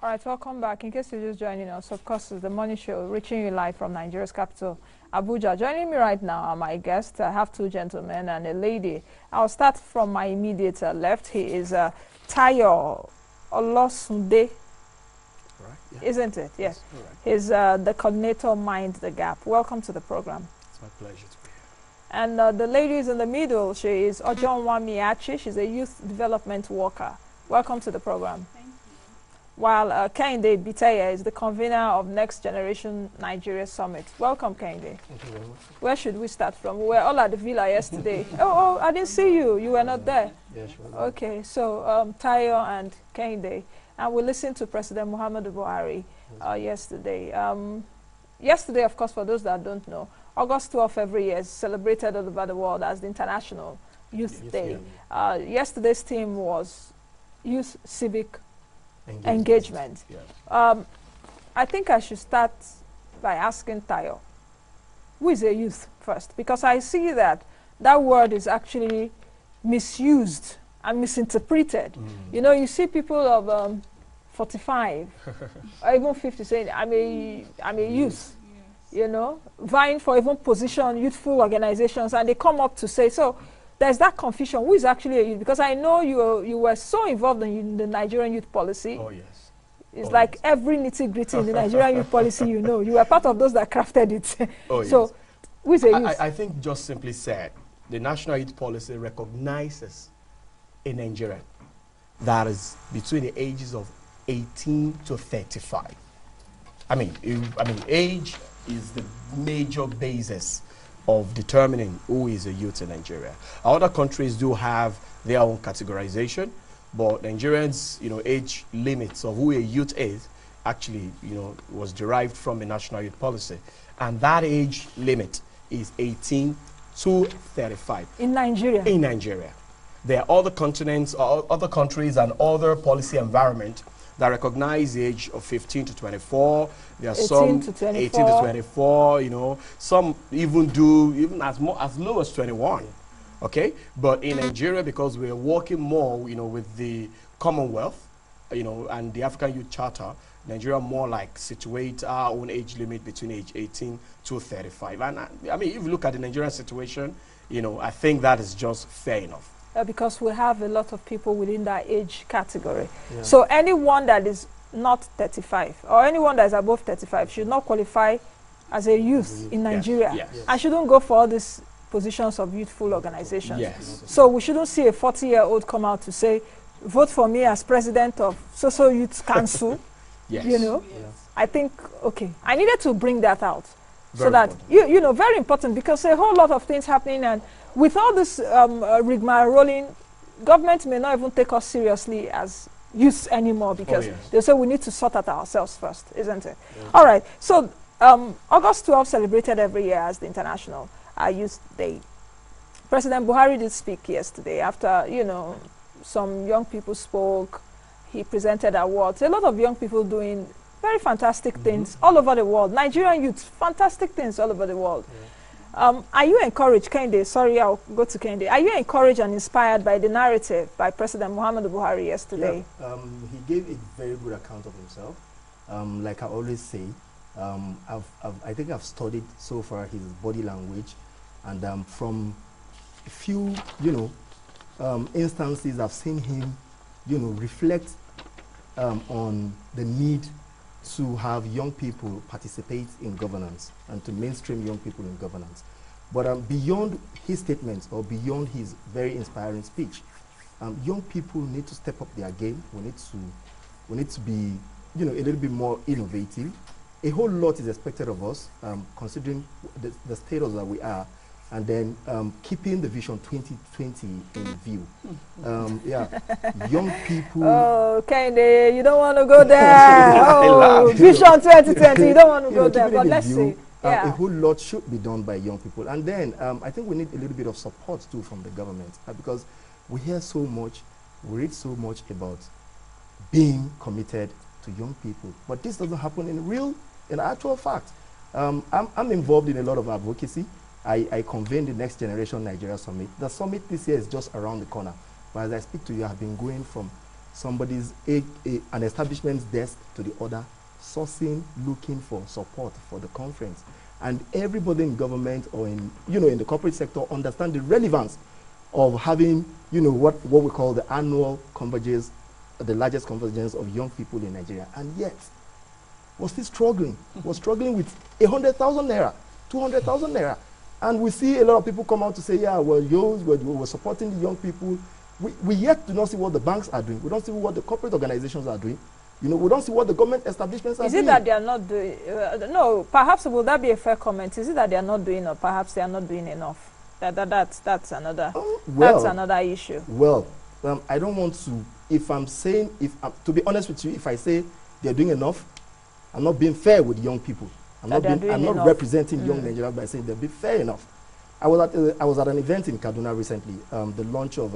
All right, welcome back. In case you're just joining us, of course, it's the morning show reaching you live from Nigeria's capital, Abuja. Joining me right now are my guests. I have two gentlemen and a lady. I'll start from my immediate left. He is Tayo Olosunde, Right, yeah. isn't it? Yes. All right. He's the coordinator Mind the Gap. Welcome to the program. It's my pleasure to be here. And the lady is in the middle. She is Ojonwa Miachi. She's a youth development worker. Welcome to the program. While Kehinde Biteye is the convener of Next Generation Nigeria Summit. Welcome, Kehinde. Thank you very much. Where should we start from? We were all at the villa yesterday. oh, I didn't see you. You were not there. Yeah, sure. Okay, so Tayo and Kehinde. And we listened to President Muhammadu Buhari yesterday. Yesterday, of course, for those that don't know, August 12th every year is celebrated all over the world as the International Youth Day. Yesterday's theme was Youth Civic Engagement. Yeah. I think I should start by asking Tayo, who is a youth first? Because I see that that word is actually misused and misinterpreted. You know, you see people of 45 or even 50 saying, I'm a youth, you know, vying for even position, youthful organizations, and they come up to say, so there's that confusion. Who is actually a youth? Because I know you were so involved in the Nigerian youth policy. Oh, yes. It's like every nitty-gritty in the Nigerian youth policy, you know. You were part of those that crafted it. Oh, so, yes. who is a youth? I think just simply said, the National Youth Policy recognizes a Nigerian that is between the ages of 18 to 35. I mean, age is the major basis of determining who is a youth in Nigeria. Other countries do have their own categorization, but Nigerians, you know, age limits of who a youth is actually, you know, was derived from the National Youth Policy. And that age limit is 18 to 35. In Nigeria? In Nigeria. There are other continents, or other countries and other policy environment that recognize the age of 15 to 24. There are 18 some to 24. 18 to 24, you know. Some even do even as low as 21. Okay? But in Nigeria, because we're working more, you know, with the Commonwealth, you know, and the African Youth Charter, Nigeria more like situate our own age limit between age 18 to 35. And I mean, if you look at the Nigerian situation, you know, I think that is just fair enough. Because we have a lot of people within that age category. Yeah. So anyone that is not 35 or anyone that is above 35 should not qualify as a youth in Nigeria. Yes. Yes. And shouldn't go for all these positions of youthful organizations. Yes. So we shouldn't see a 40-year-old come out to say, vote for me as president of Social Youth Council. Yes. You know, I think, okay, I needed to bring that out. Very so that, important. you know, very important, because a whole lot of things happening, and with all this rigmarole rolling, government may not even take us seriously as youth anymore, because they say we need to sort out ourselves first, isn't it? All right, so August 12th celebrated every year as the International Youth Day. President Buhari did speak yesterday after, you know, some young people spoke. He presented awards. A lot of young people doing very fantastic things all over the world. Nigerian youth, fantastic things all over the world. Are you encouraged, Kehinde? Sorry, I'll go to Kehinde. Are you encouraged and inspired by the narrative by President Muhammadu Buhari yesterday? Yeah, he gave a very good account of himself. Like I always say, I think I've studied so far his body language, and from a few, you know, instances, I've seen him, you know, reflect on the need to have young people participate in governance and to mainstream young people in governance. But beyond his statements or beyond his very inspiring speech, young people need to step up their game. We need to be, you know, a little bit more innovative. A whole lot is expected of us, considering the status that we are, and then keeping the vision 2020 in view. Young people. Oh, Kehinde, you don't want to go there. Oh, vision 2020, you don't want to go there. But let's see. A whole lot should be done by young people. And then I think we need a little bit of support too from the government, because we hear so much, we read so much about being committed to young people. But this doesn't happen in actual fact. I'm involved in a lot of advocacy. I convened the Next Generation Nigeria Summit. The summit this year is just around the corner. But as I speak to you, I've been going from somebody's an establishment's desk to the other, sourcing, looking for support for the conference. And everybody in government or in, in the corporate sector understand the relevance of having, what we call the annual convergence, the largest convergence of young people in Nigeria. And yet, we're still struggling. We're struggling with 100,000 naira, 200,000 naira. And we see a lot of people come out to say, yeah, well, we're supporting the young people. We yet do not see what the banks are doing. We don't see what the corporate organizations are doing. We don't see what the government establishments are doing. Is it that they are not doing, no, perhaps will that be a fair comment? Is it that they are not doing, or perhaps they are not doing enough? That's another, that's another issue. Well, I don't want to, to be honest with you, if I say they're doing enough, I'm not being fair with young people. I'm not representing young Nigerians by saying they'll be fair enough. I was at an event in Kaduna recently, the launch of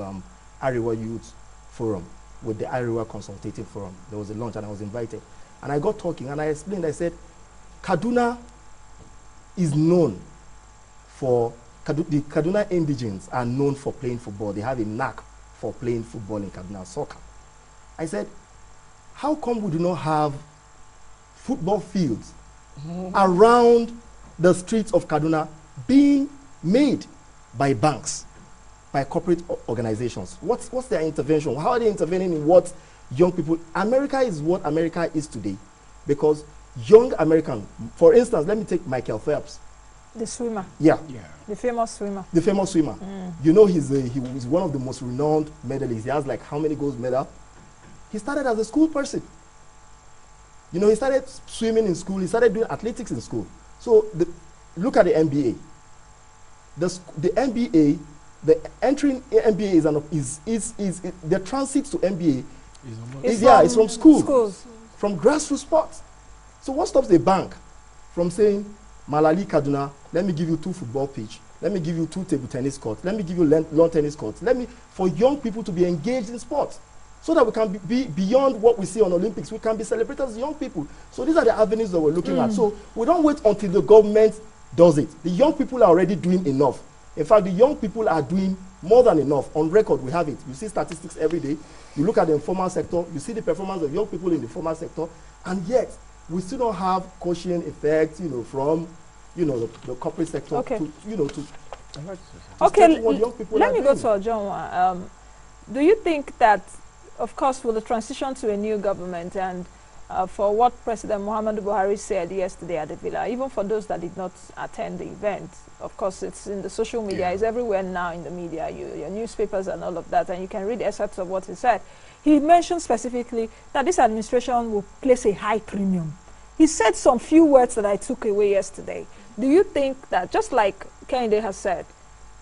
Arewa Youth Forum with the Arewa Consultative Forum. There was a launch and I was invited. And I got talking and I explained, I said, Kaduna is known for, the Kaduna indigenes are known for playing football. They have a knack for playing football in Kaduna, soccer. I said, how come we do not have football fields around the streets of Kaduna being made by banks, by corporate organizations? What's their intervention? How are they intervening in what young people? America is what America is today because young American, for instance, let me take Michael Phelps. The swimmer. Yeah. The famous swimmer. The famous swimmer. He was one of the most renowned medalists. He has like how many gold medals? He started as a school person. He started swimming in school. He started doing athletics in school. So look at the NBA. The NBA, the entering NBA is the transit to NBA is from schools, from grassroots sports. So what stops a bank from saying, Malali Kaduna, let me give you 2 football pitch, let me give you 2 table tennis courts, let me give you lawn tennis courts, for young people to be engaged in sports, so that we can be beyond what we see on Olympics. We can be celebrated as young people. So these are the avenues that we're looking at. So we don't wait until the government does it. The young people are already doing enough. In fact, the young people are doing more than enough. On record, we have it. You see statistics every day. You look at the informal sector, you see the performance of young people in the formal sector, and yet we still don't have cushion effect, from, the corporate sector okay. to okay, let me go to John. Do you think that, of course, with the transition to a new government and for what President Muhammadu Buhari said yesterday at the Villa, even for those that did not attend the event, of course, it's in the social media, it's everywhere now in the media, your newspapers and all of that, and you can read excerpts of what he said. He mentioned specifically that this administration will place a high premium. He said some few words that I took away yesterday. Do you think that, just like Kehinde has said,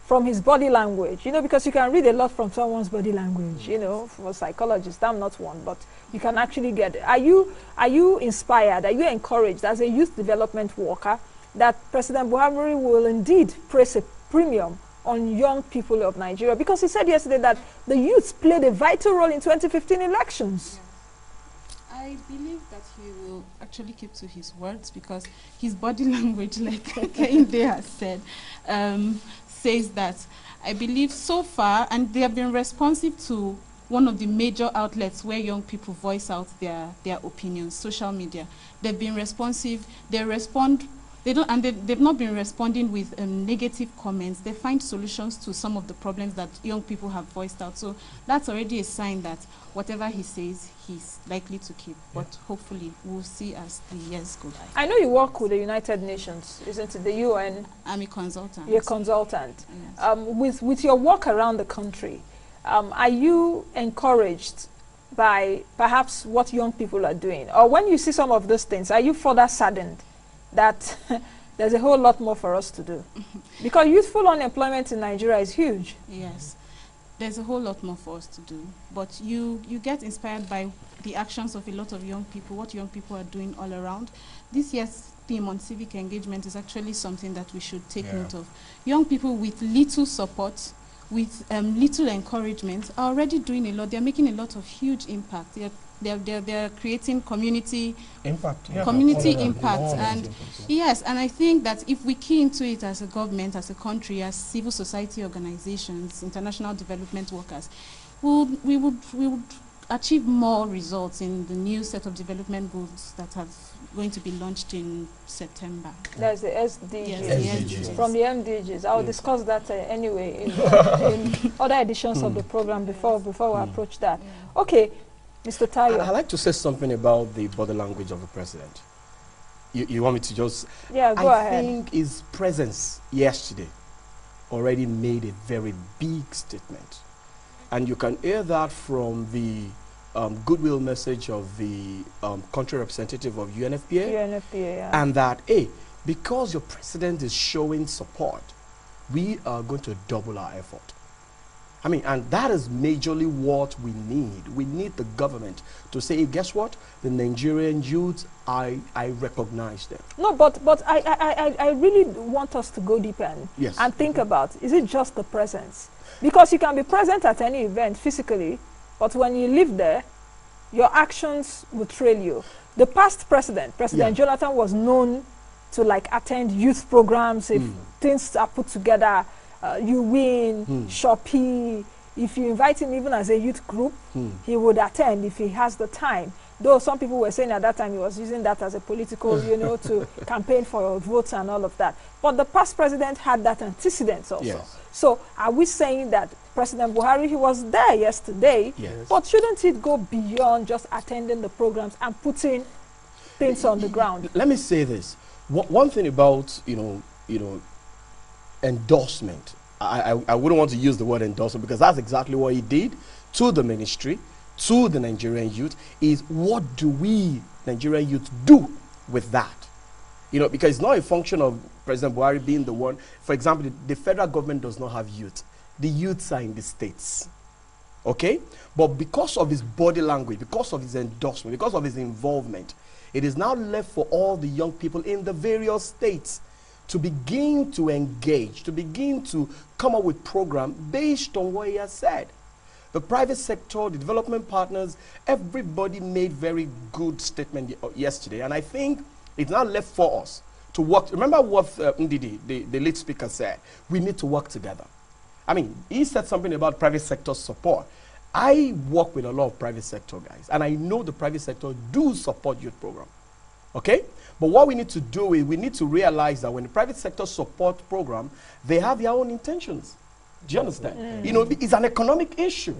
from his body language, because you can read a lot from someone's body language, for psychologists, I'm not one, but you can actually get it. Are you inspired, are you encouraged as a youth development worker that President Buhari will indeed place a premium on young people of Nigeria? Because he said yesterday that the youths played a vital role in 2015 elections. I believe that he will actually keep to his words because his body language, like Kehinde has said, says that. I believe so far, and they have been responsive to one of the major outlets where young people voice out their opinions, social media. They've been responsive, they respond, they've not been responding with negative comments. They find solutions to some of the problems that young people have voiced out. So that's already a sign that whatever he says, he's likely to keep. But hopefully, we'll see as the years go by. I know you work with the United Nations, isn't it? The UN. I'm a consultant. You're a consultant. Yes. With your work around the country, are you encouraged by perhaps what young people are doing? Or when you see some of those things, are you further saddened that there's a whole lot more for us to do? Because youthful unemployment in Nigeria is huge. Yes, there's a whole lot more for us to do. But you get inspired by the actions of a lot of young people, what young people are doing all around. This year's theme on civic engagement is actually something that we should take note of. Young people with little support, with little encouragement, are already doing a lot. They're making a lot of huge impact. They're creating community impact, and yes, and I think that if we key into it as a government, as a country, as civil society organizations, international development workers, we would achieve more results in the new set of development goals that are going to be launched in September. There's the SDGs. Yes, the SDGs. From the MDGs. I'll discuss that anyway in other editions of the program before we approach that. Okay, Mr. Tayo. I'd like to say something about the body language of the president. You want me to just... Yeah, go ahead. I think his presence yesterday already made a very big statement. And you can hear that from the goodwill message of the country representative of UNFPA. UNFPA, yeah. And that, hey, because your president is showing support, we are going to double our effort. I mean, and that is majorly what we need. We need the government to say, hey, guess what? The Nigerian youth, I recognize them. No, but I really want us to go deeper and think about, is it just the presence? Because you can be present at any event physically, but when you live there, your actions will trail you. The past President Jonathan, was known to like attend youth programs. If things are put together, you win, Shopee. If you invite him even as a youth group, he would attend if he has the time. Though some people were saying at that time he was using that as a political, to campaign for votes and all of that. But the past president had that antecedent also. Yes. So are we saying that President Buhari, he was there yesterday, but shouldn't it go beyond just attending the programs and putting things on the ground? Let me say this. One thing about, endorsement, I wouldn't want to use the word endorsement because that's exactly what he did to the ministry, to the Nigerian youth, is what do we Nigerian youth do with that? Because it's not a function of President Buhari being the one. For example, the federal government does not have youth. The youths are in the states. Okay? But because of his body language, because of his endorsement, because of his involvement, it is now left for all the young people in the various states to begin to engage, to begin to come up with programs based on what he has said. The private sector, the development partners, everybody made very good statement yesterday. And I think it's now left for us to work. Remember what Ndidi, the lead speaker, said. We need to work together. I mean, he said something about private sector support. I work with a lot of private sector guys, and I know the private sector do support youth program. Okay? But what we need to do is we need to realize that when the private sector support program, they have their own intentions. Do you understand? It's an economic issue.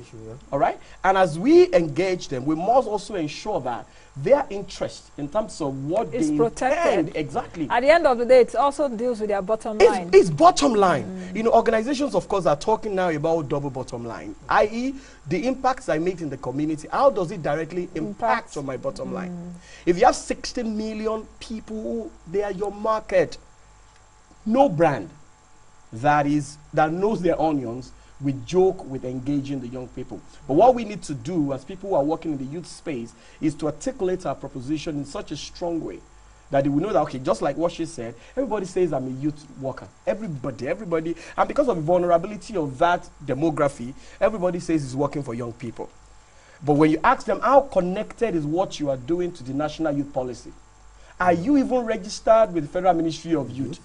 All right? And as we engage them, we must also ensure that their interest in terms of what is they protected. Intend, exactly. At the end of the day, it also deals with their bottom line. It's bottom line. Organizations, of course, are talking now about double bottom line, i.e., the impacts I make in the community, how does it directly impact on my bottom line? If you have 16 million people, they are your market. No brand that knows their onions we joke with engaging the young people. But what we need to do as people who are working in the youth space is to articulate our proposition in such a strong way that they will know that, okay, just like what she said, everybody says I'm a youth worker. Everybody. And because of the vulnerability of that demography, everybody says he's working for young people. But when you ask them how connected is what you are doing to the National Youth Policy, are you even registered with the Federal Ministry of Youth?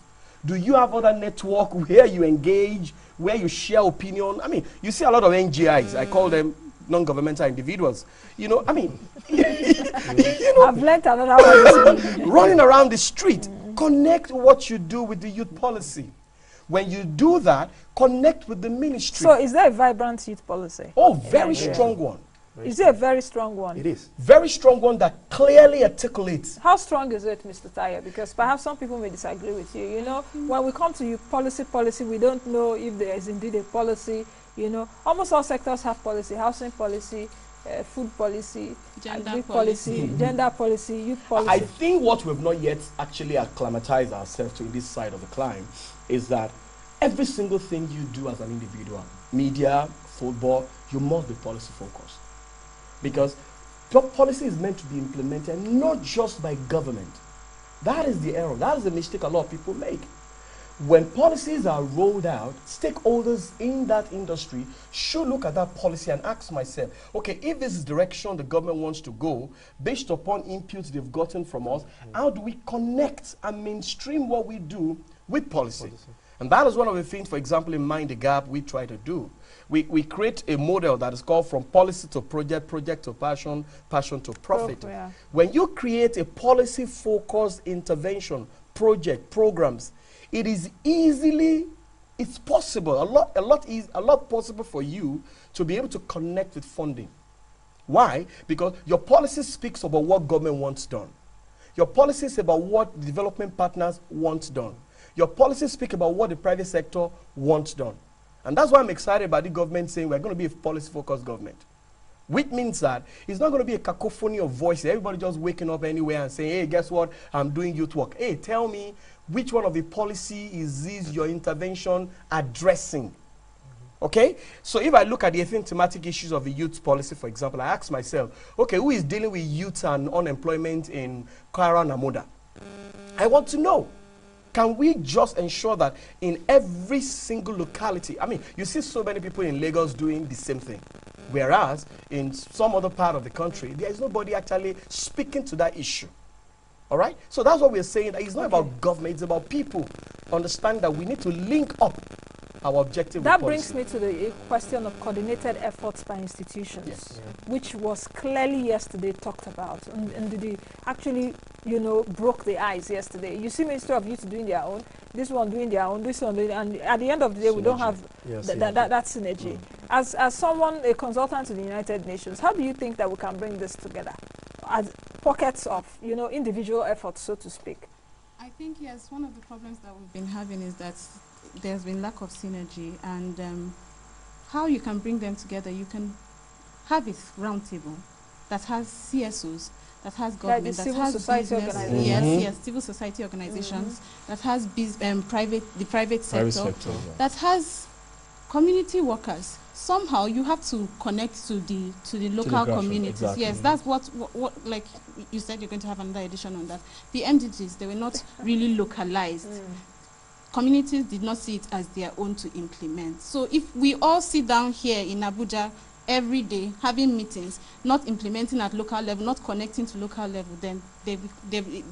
Do you have other network where you engage, where you share opinion? I mean, you see a lot of NGIs. I call them non-governmental individuals. I mean, I've learned another one. Running around the street. Connect what you do with the youth policy. When you do that, connect with the ministry. So is there a vibrant youth policy? Oh, very strong one. Is it a very strong one? It is. Very strong one that clearly articulates. How strong is it, Mr. Tayo? Because perhaps some people may disagree with you. When we come to policy, we don't know if there is indeed a policy. Almost all sectors have policy: housing policy, food policy, gender policy, gender policy, youth policy. I think what we've not yet actually acclimatized ourselves to in this side of the climb is that every single thing you do as an individual, media, football, you must be policy focused. Because policy is meant to be implemented not just by government. That is the error. That is the mistake a lot of people make. When policies are rolled out, stakeholders in that industry should look at that policy and ask myself, okay, if this is the direction the government wants to go, based upon inputs they've gotten from us, how do we connect and mainstream what we do with policy? And that is one of the things, for example, in Mind the Gap, we try to do. We create a model that is called from policy to project, project to passion, passion to profit. Yeah. When you create a policy-focused intervention, project, programs, it is easily, it's possible, a lot possible for you to be able to connect with funding. Why? Because your policy speaks about what government wants done. Your policy is about what development partners want done. Your policies speak about what the private sector wants done. And that's why I'm excited about the government saying we're going to be a policy-focused government. Which means that it's not going to be a cacophony of voices. Everybody just waking up anywhere and saying, hey, guess what? I'm doing youth work. Hey, tell me which one of the policy is this your intervention addressing? Okay? So if I look at the thematic issues of the youth policy, for example, I ask myself, okay, who is dealing with youth and unemployment in Kwara Namoda? I want to know. Can we just ensure that in every single locality, I mean, you see so many people in Lagos doing the same thing, whereas in some other part of the country, there is nobody actually speaking to that issue. All right? So that's what we're saying. That it's not about government, it's about people. Understand that we need to link up our objective. That brings me to the question of coordinated efforts by institutions, yes. which was clearly yesterday talked about, and they actually, you know, broke the ice yesterday. You see Ministry of Youth doing their own, this one doing their own, this one doing, and at the end of the day, synergy. We don't have that synergy. As someone, a consultant to the United Nations, how do you think that we can bring this together as pockets of, you know, individual efforts, so to speak? I think, yes, one of the problems that we've been having is that there's been lack of synergy, and how you can bring them together. You can have a roundtable that has CSOs, that has government, that has business, yes, civil society organizations, that has the private sector, that has community workers. Somehow you have to connect to the local communities. Exactly. Yes, that's what like you said, you're going to have another edition on that. The MDGs, they were not really localized. Communities did not see it as their own to implement. So if we all sit down here in Abuja every day, having meetings, not implementing at local level, not connecting to local level, then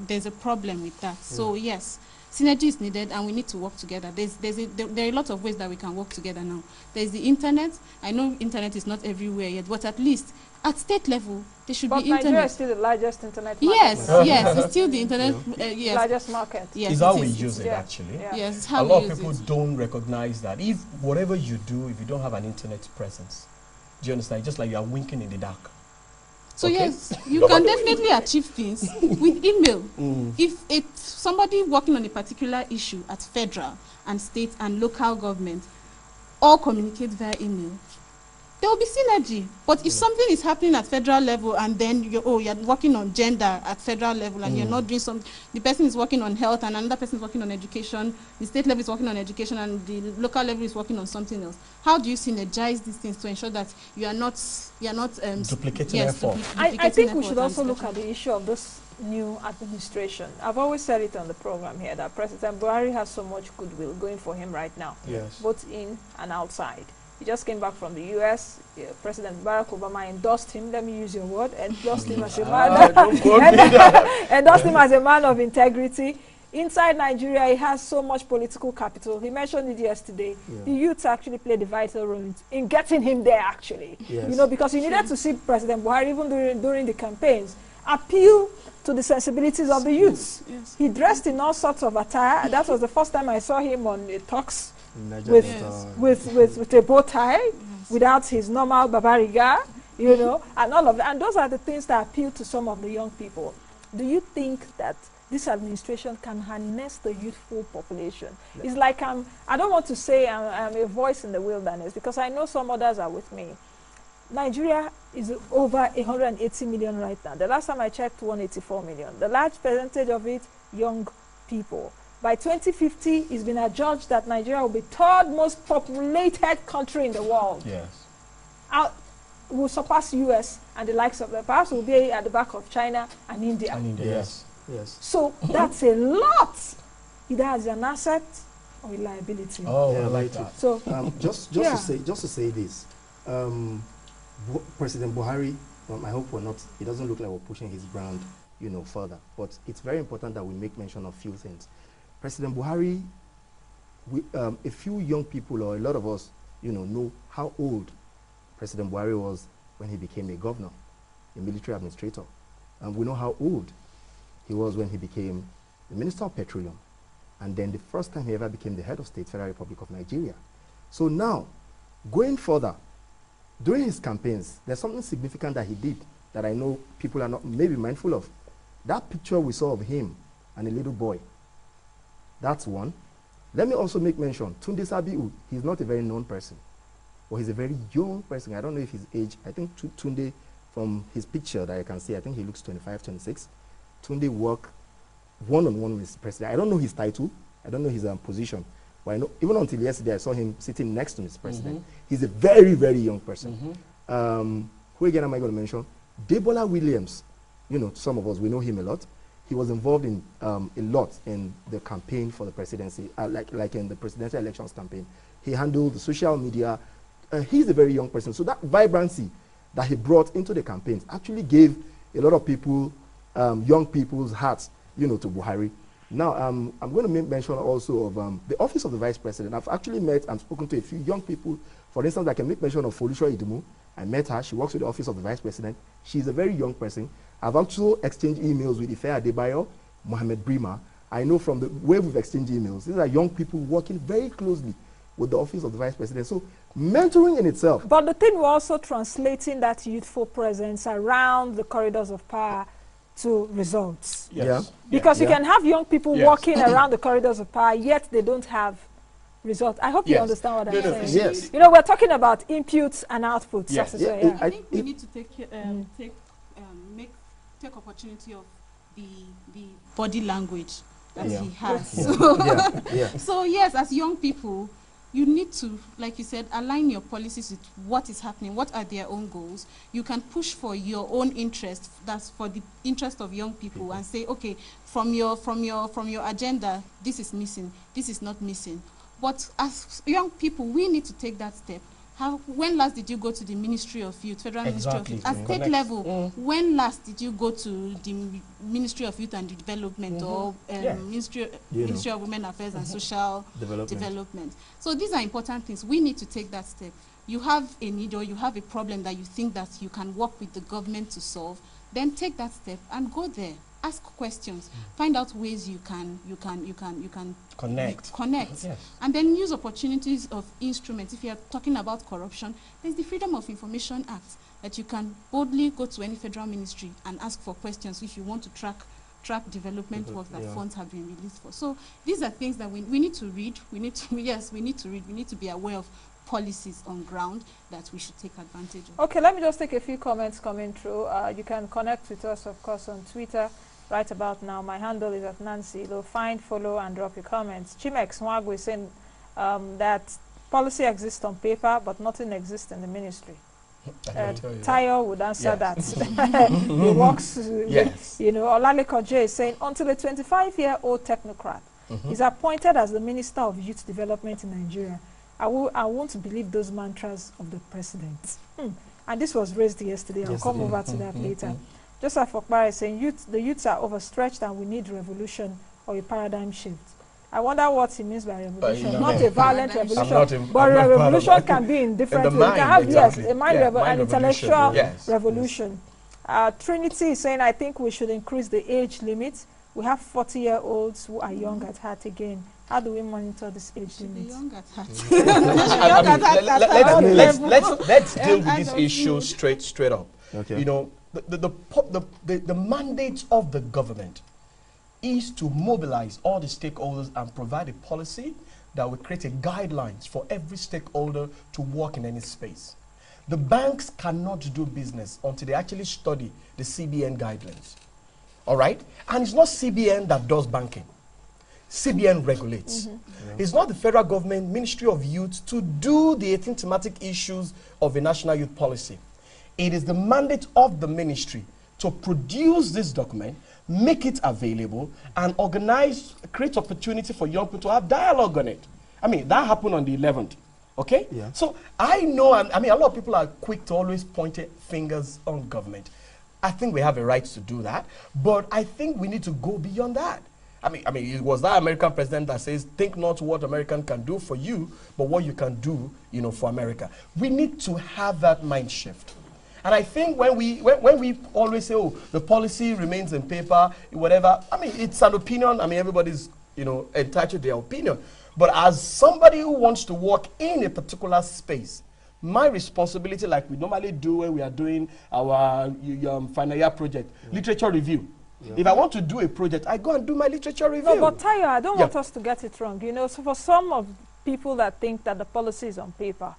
there's a problem with that. So yes, synergy is needed, and we need to work together. There are a lot of ways that we can work together now. There's the internet. I know internet is not everywhere yet, but at least at state level, there should be internet. But Nigeria is still the largest internet market. Yes, yes, it's still the internet. Yes. Largest market. Yes, it's how we use it, actually. Yeah. Yes, it's how a lot of people don't recognize that if whatever you do, if you don't have an internet presence, do you understand? It's just like you are winking in the dark. So yes, you can definitely achieve things with email. If it's somebody working on a particular issue at federal and state and local government, all communicate via email, there will be synergy. But if something is happening at federal level and then you're working on gender at federal level and you're not doing something, the person is working on health and another person is working on education, the state level is working on education and the local level is working on something else. How do you synergize these things to ensure that you are not duplicating effort? I think we should also look at the issue of this new administration. I've always said it on the program here that President Buhari has so much goodwill going for him right now, both in and outside. He just came back from the U.S. President Barack Obama endorsed him. Let me use your word. Endorsed him as a man. Endorsed him as a man of integrity. Inside Nigeria, he has so much political capital. He mentioned it yesterday. The youth actually played a vital role in getting him there, actually. You know, because he needed to see President Buhari, even during the campaigns, appeal to the sensibilities of the youths. He dressed in all sorts of attire. That was the first time I saw him on the talks with a bow tie, without his normal babariga, you know, and all of that. And those are the things that appeal to some of the young people. Do you think that this administration can harness the youthful population? It's like I don't want to say I'm a voice in the wilderness, because I know some others are with me. Nigeria is over 180 million right now. The last time I checked, 184 million. The large percentage of it, young people. By 2050, it's been adjudged that Nigeria will be third most populated country in the world. Yes. Will surpass US and the likes of them. Perhaps will be at the back of China and India. Yes. So that's a lot, either as an asset or a liability. Oh, I like that. So just to say this, President Buhari, I hope it doesn't look like we're pushing his brand, you know, further. But it's very important that we make mention of few things. President Buhari a few young people, or a lot of us, know how old President Buhari was when he became a governor, a military administrator. And we know how old he was when he became the Minister of Petroleum. And then the first time he ever became the head of state, Federal Republic of Nigeria. So now, going further, during his campaigns, there's something significant that he did that I know people are not maybe mindful of. That picture we saw of him and a little boy, that's one. Let me also make mention, Tunde Sabiu, he's not a very known person, but he's a very young person. I don't know if his age, I think Tunde, from his picture that I can see, I think he looks 25, 26. Tunde worked one-on-one with the president. I don't know his title, I don't know his position, but I know, even until yesterday, I saw him sitting next to Mr. President. He's a very, very young person. Who again am I going to mention? Debola Williams, some of us, we know him a lot. He was involved in a lot in the campaign for the presidency, like in the presidential elections campaign. He handled the social media. He's a very young person. So that vibrancy that he brought into the campaigns actually gave a lot of people, young people's hearts, to Buhari. Now, I'm going to make mention also of the office of the vice president. I've actually met and spoken to a few young people. For instance, I can make mention of Folusho Idumu. I met her. She works with the office of the vice president. She's a very young person. I've also exchanged emails with Ife Adebayo, Mohammed Brima. I know from the way we've exchanged emails, these are young people working very closely with the office of the vice president. So mentoring in itself. But the thing, we're also translating that youthful presence around the corridors of power to results. Yes. Yeah. Because you can have young people Yes. walking around the corridors of power, yet they don't have results. I hope you Yes. understand what I'm saying. Yes. We're talking about inputs and outputs. Yes. So to say, Yeah, I think we need to take opportunity of the body language that he has. So yes, as young people, you need to, like you said, align your policies with what is happening, what are their own goals. You can push for your own interest, that's for the interest of young people, and say, okay, from your agenda, this is missing, this is not missing. But as young people, we need to take that step. When last did you go to the Ministry of Youth, Federal Ministry of Youth? At state level, when last did you go to the Ministry of Youth and Development or Ministry of Women Affairs and Social Development? So these are important things. We need to take that step. You have a need or you have a problem that you think that you can work with the government to solve, then take that step and go there. Ask questions, find out ways you can connect, yes. and then use opportunities of instruments. If you're talking about corruption, there's the Freedom of Information Act that you can boldly go to any federal ministry and ask for questions if you want to track development work that funds have been released for. So these are things that we need to read. We need to read. We need to be aware of policies on ground that we should take advantage of. Okay, let me just take a few comments coming through. You can connect with us, of course, on Twitter right about now. My handle is at Nancy. Find, follow, and drop your comments. Chimex Mwagwe is saying that policy exists on paper, but nothing exists in the ministry. Tayo would answer that. He works, Olaleko J is saying, until a 25-year-old technocrat is appointed as the Minister of Youth Development in Nigeria, I won't believe those mantras of the president. And this was raised yesterday. I'll come over to that later. Joseph Okpara is saying, the youths are overstretched and we need revolution or a paradigm shift. I wonder what he means by revolution. Not a violent revolution, but a revolution can be in different ways. You can have, exactly. A mind an intellectual revolution. Trinity is saying, I think we should increase the age limit. We have 40-year-olds who are young at heart again. How do we monitor this age limit? Young at heart. Let's deal with this issue straight up. Okay. The mandate of the government is to mobilize all the stakeholders and provide a policy that will create a guidelines for every stakeholder to work in any space. The banks cannot do business until they actually study the CBN guidelines. All right? And it's not CBN that does banking. CBN regulates. It's not the federal government, Ministry of Youth, to do the 18 thematic issues of a national youth policy. It is the mandate of the ministry to produce this document, make it available, and organize, create opportunity for young people to have dialogue on it. I mean, that happened on the 11th. Okay? Yeah. So I know, I mean, a lot of people are quick to always point fingers on government. I think we have a right to do that, but I think we need to go beyond that. I mean, it was that American president that says, think not what American can do for you, but what you can do, for America. We need to have that mind shift. And I think when we always say, oh, the policy remains in paper, whatever, I mean, it's an opinion. I mean, everybody's, entitled to their opinion. But as somebody who wants to work in a particular space, my responsibility, like we normally do when we are doing our final year project, literature review. Yeah. If I want to do a project, I go and do my literature review. No, but Tayo, I don't want us to get it wrong. So for some of people that think that the policy is on paper,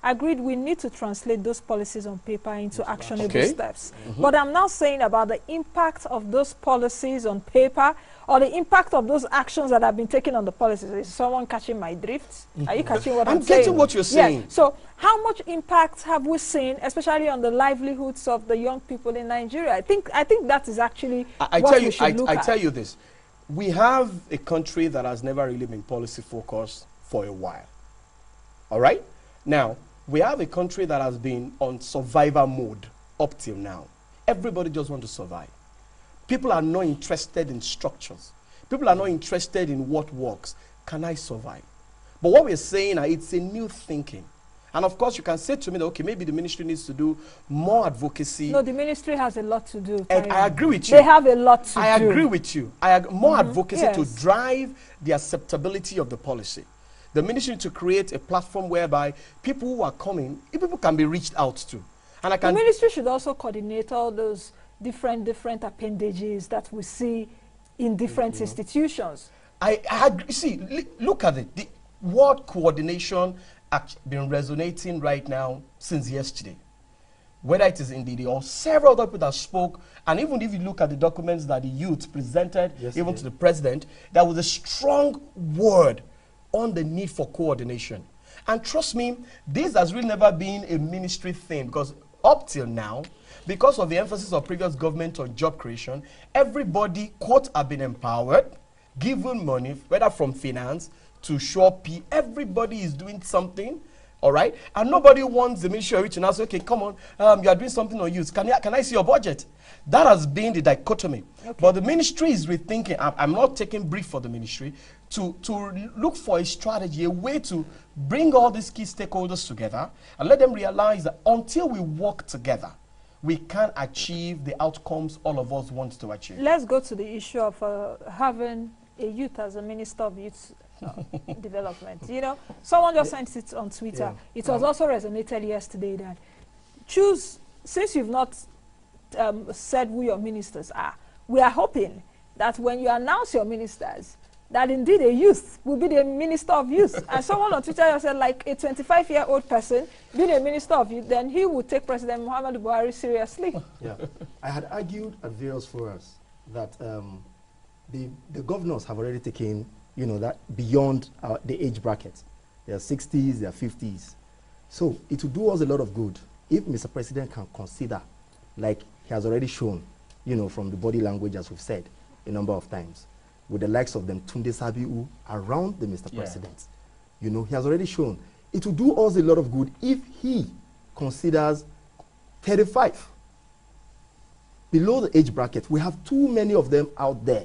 agreed, we need to translate those policies on paper into actionable steps. But I'm now saying about the impact of those policies on paper or the impact of those actions that have been taken on the policies. Is someone catching my drift? Are you catching what I'm saying? I'm getting what you're saying. Yeah. So how much impact have we seen, especially on the livelihoods of the young people in Nigeria? I think that is actually what we should look at. I tell you this. We have a country that has never really been policy focused for a while. All right? Now, we have a country that has been on survivor mode up till now. Everybody just wants to survive. People are not interested in structures. People are not interested in what works. Can I survive? But what we're saying is it's a new thinking. And of course, you can say to me that, okay, maybe the ministry needs to do more advocacy. No, the ministry has a lot to do. And I agree with you. They have a lot to do. I agree with you. More advocacy to drive the acceptability of the policy. The ministry to create a platform whereby people who are coming, people can be reached out to. And the ministry should also coordinate all those different appendages that we see in different institutions. I agree. See, look at it. The word coordination has been resonating right now since yesterday. Whether it is indeed or several other people that spoke, and even if you look at the documents that the youth presented, even to the president, there was a strong word on the need for coordination. And trust me, this has really never been a ministry thing, because up till now, because of the emphasis of previous government on job creation, everybody, quote, have been empowered, given money, whether from finance to Shopee, everybody is doing something, all right? And nobody wants the ministry of reaching out, say, okay, come on, you are doing something on youth. Can I see your budget? That has been the dichotomy. Okay. But the ministry is rethinking. I'm not taking brief for the ministry to look for a strategy, a way to bring all these key stakeholders together and let them realize that until we work together, we can achieve the outcomes all of us want to achieve. Let's go to the issue of having a youth as a minister of youth development. Someone just sent it on Twitter. It was also resonated yesterday that since you've not said who your ministers are, we are hoping that when you announce your ministers, that indeed a youth will be the minister of youth. And someone on Twitter said, like a 25-year-old person being a minister of youth, then he would take President Muhammadu Buhari seriously. Yeah, I had argued at various forums that the governors have already taken, that beyond the age bracket. They are 60s, they are 50s. So it will do us a lot of good if Mr. President can consider, like he has already shown, from the body language, as we've said a number of times, with the likes of them Tunde Sabiu around the Mr. President. He has already shown. It will do us a lot of good if he considers 35 below the age bracket. We have too many of them out there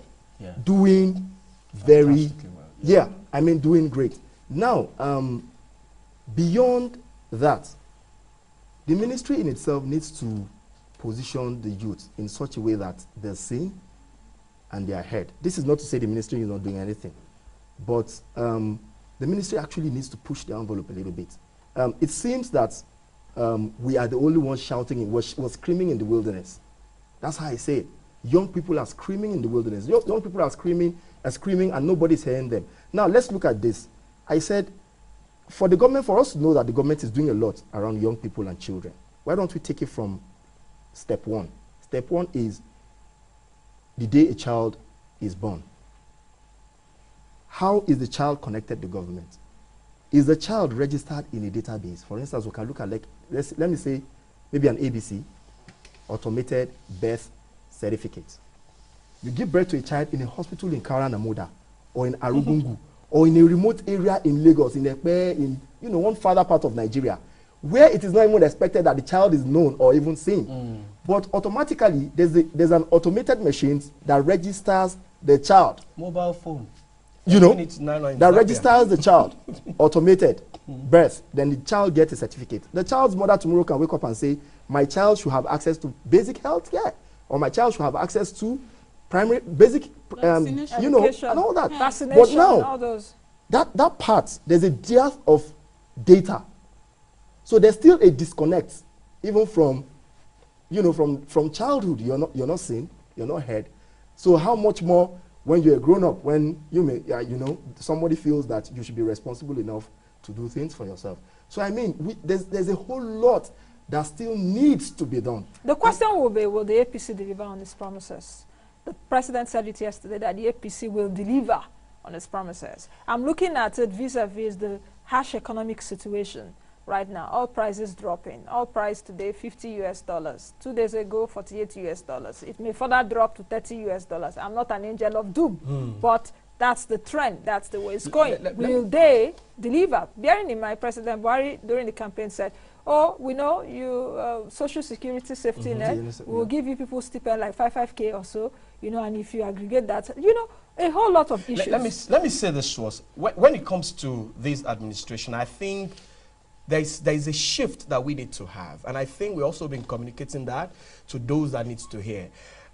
doing very, doing great. Now, beyond that, the ministry in itself needs to position the youth in such a way that they're seen and they are heard. This is not to say the ministry is not doing anything, but the ministry actually needs to push the envelope a little bit. It seems that we are the only ones shouting, was screaming in the wilderness. That's how I say it. Young people are screaming in the wilderness. Young people are screaming and nobody's hearing them. Now, let's look at this. I said, for the government, for us to know that the government is doing a lot around young people and children, why don't we take it from step one? Step one is the day a child is born. How is the child connected to government? Is the child registered in a database? For instance, we can look at, like, let me say, maybe an ABC, automated birth certificate. You give birth to a child in a hospital in Kaura Namoda, or in Arugungu, or in a remote area in Lagos, in one farther part of Nigeria, where it is not even expected that the child is known or even seen. But automatically, there's an automated machine that registers the child. Mobile phone. You know, that registers the child, automated birth, then the child gets a certificate. The child's mother tomorrow can wake up and say, my child should have access to basic health care, or my child should have access to primary, basic, you know, and all that. Vaccination, but now, all those. that part, there's a dearth of data. So there's still a disconnect, even from, you know, from childhood. You're not seen, you're not heard. So how much more when you're a grown-up, when you may, you know, somebody feels that you should be responsible enough to do things for yourself. So I mean, there's a whole lot that still needs to be done. The question will be, will the APC deliver on its promises? The president said it yesterday that the APC will deliver on its promises. I'm looking at it vis-a-vis the harsh economic situation right now. All prices dropping. All price today, $50 US. 2 days ago, $48 US. It may further drop to $30 US. I'm not an angel of doom, but that's the trend. That's the way it's going. Will they deliver? Bearing in mind, President Buhari during the campaign said, oh, we know you, Social Security safety net, we'll give you people stipend like 5K or so, you know, and if you aggregate that, you know, a whole lot of issues. Let me say this to us. When it comes to this administration, I think there is a shift that we need to have. And I think we've also been communicating that to those that need to hear.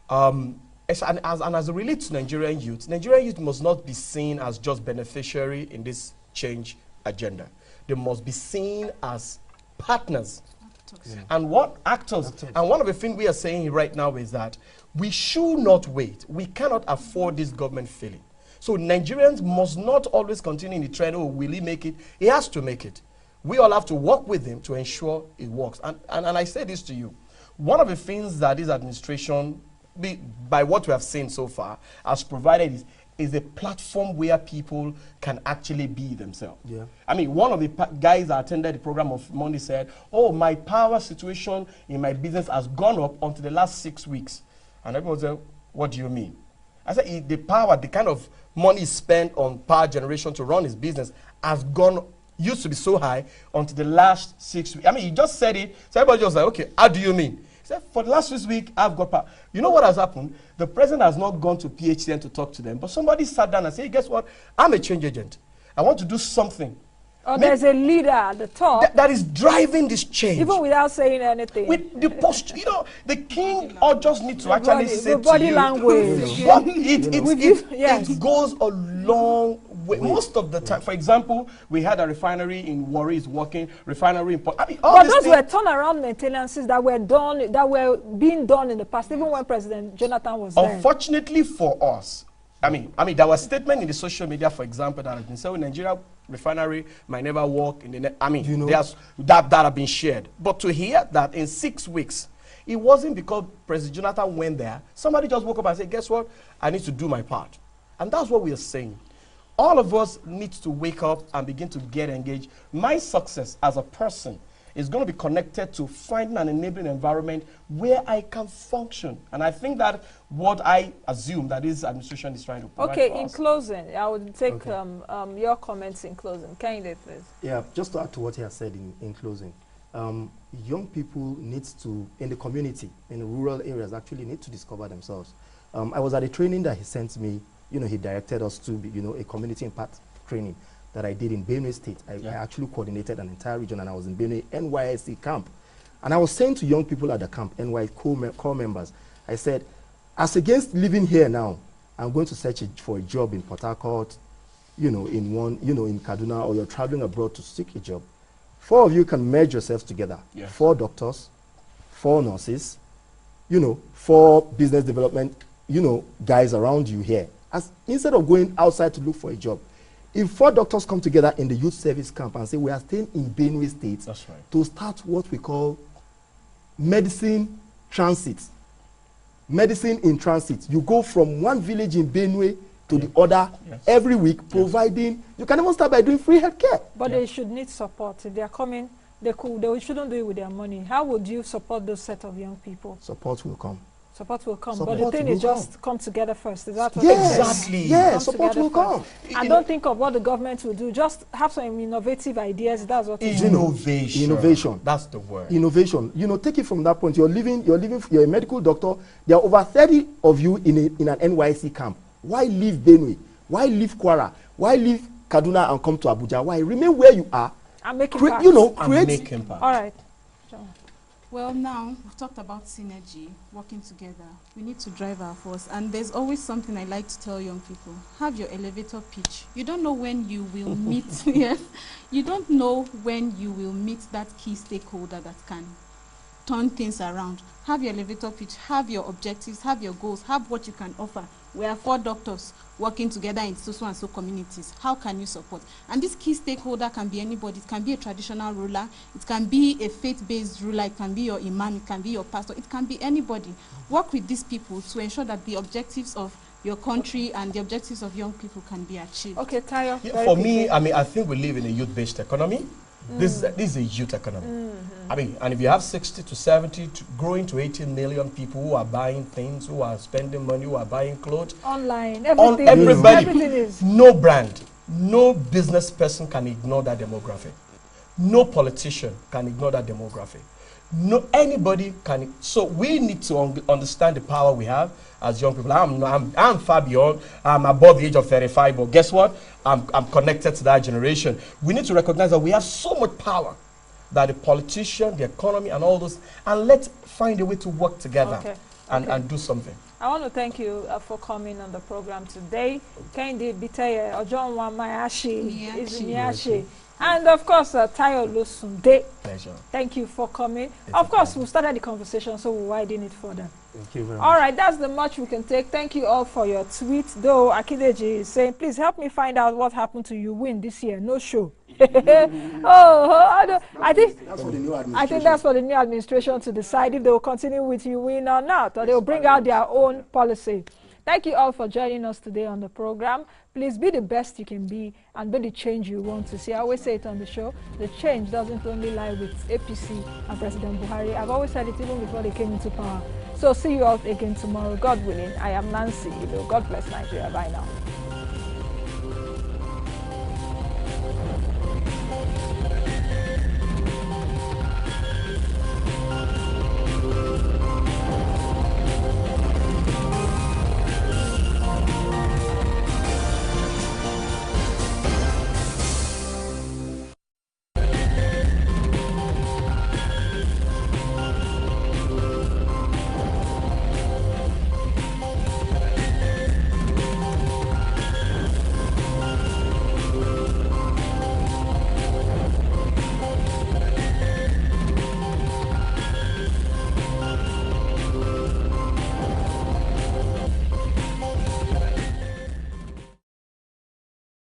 As it relates to Nigerian youth must not be seen as just beneficiary in this change agenda. They must be seen as partners. And what actors. And one of the things we are saying right now is that we should not wait. We cannot afford this government failing. So Nigerians must not always continue in the trend, oh, will he make it? He has to make it. We all have to work with him to ensure it works. And I say this to you. One of the things that this administration, by what we have seen so far, has provided is a platform where people can actually be themselves. Yeah. I mean, one of the guys that attended the program of Monday said, oh, my power situation in my business has gone up until the last 6 weeks. And everyone said, what do you mean? I said, the power, the kind of money spent on power generation to run his business has gone, used to be so high until the last 6 weeks. I mean, he just said it, so everybody just like, okay, how do you mean? He said, for the last 6 weeks, I've got power. You know what has happened? The president has not gone to PHCN to talk to them, but somebody sat down and said, hey, guess what? I'm a change agent. I want to do something. Oh, there's a leader at the top that is driving this change, even without saying anything. With the posture, you know, the king or just need to actually say the body language. But it goes a long way. Most of the time, for example, we had a refinery in Warri is working, refinery in Port. I mean, but those were turnaround maintenances that were done, that were being done in the past, even when President Jonathan was there. Unfortunately for us, I mean, there was a statement in the social media, for example, that has been said, Nigeria refinery might never work in the I mean, you know, there's that have been shared. But to hear that in 6 weeks, it wasn't because President Jonathan went there. Somebody just woke up and said, guess what? I need to do my part. And that's what we are saying. All of us need to wake up and begin to get engaged. My success as a person is going to be connected to finding an enabling environment where I can function. And I think that what I assume that this administration is trying to provide for in us. Closing, I would take your comments in closing. Kehinde, please. Yeah, just to add to what he has said in closing. Young people need to, in the community, in the rural areas, actually need to discover themselves. I was at a training that he sent me. You know, he directed us to, you know, a community impact training that I did in Benue State. I actually coordinated an entire region, and I was in Benue NYSC camp. And I was saying to young people at the camp, NY core members, I said, as against living here now, I'm going to search for a job in Port Harcourt, you know, in Kaduna, or you're traveling abroad to seek a job. 4 of you can merge yourselves together. Yes. 4 doctors, 4 nurses, you know, 4 business development, you know, guys around you here. Instead of going outside to look for a job, if 4 doctors come together in the youth service camp and say, we are staying in Benue State to start what we call medicine transit. Medicine in transit. You go from one village in Benue to the other every week, providing, you can even start by doing free healthcare. But they should need support. If they are coming, they shouldn't do it with their money. How would you support those set of young people? Support will come. Support will come, but the thing is just come together first. Is that what exactly? Yeah, support will come. And don't think of what the government will do. Just have some innovative ideas. That's what it is. Innovation. That's the word. Innovation. You know, take it from that point. You're a medical doctor. There are over 30 of you in an NYSC camp. Why leave Benue? Why leave Kwara? Why leave Kaduna and come to Abuja? Why remain where you are? And make impact. You know, create. And make impact. All right. Well, now we've talked about synergy, working together. We need to drive our force. And there's always something I like to tell young people. Have your elevator pitch. You don't know when you will meet, yes, you don't know when you will meet that key stakeholder that can turn things around. Have your elevator pitch, have your objectives, have your goals, have what you can offer. We are 4 doctors working together in so and so communities. How can you support? And this key stakeholder can be anybody. It can be a traditional ruler. It can be a faith-based ruler. It can be your imam. It can be your pastor. It can be anybody. Work with these people to ensure that the objectives of your country and the objectives of young people can be achieved. Okay, Tayo. Yeah, for me, I mean, I think we live in a youth-based economy. This is a youth economy. I mean, and if you have 60 to 70, growing to 18 million people who are buying things, who are spending money, who are buying clothes. Online, everything. Everybody. Everything is. No brand, no business person can ignore that demographic. No politician can ignore that demographic. No, anybody can. So we need to understand the power we have as young people. I'm far beyond. I'm above the age of 35, but guess what? I'm connected to that generation. We need to recognize that we have so much power that the politician, the economy, and all those, and let's find a way to work together and do something. I want to thank you for coming on the program today. Kendi Biteye, Ojon Wamayashi, Izunyashi. And of course, Tayo Olosunde. Pleasure. Thank you for coming. Of course, we started the conversation, so we'll widen it further. Thank you very much. All right, that's the much we can take. Thank you all for your tweets. Though Akideji is saying, please help me find out what happened to you win this year. No show. I think That's for the new administration. I think that's for the new administration to decide if they will continue with you win or not, or they will bring out their own policy. Thank you all for joining us today on the program. Please be the best you can be and be the change you want to see. I always say it on the show, the change doesn't only lie with APC and President Buhari. I've always said it even before they came into power. So see you all again tomorrow, God willing. I am Nancy. God bless Nigeria. Bye now.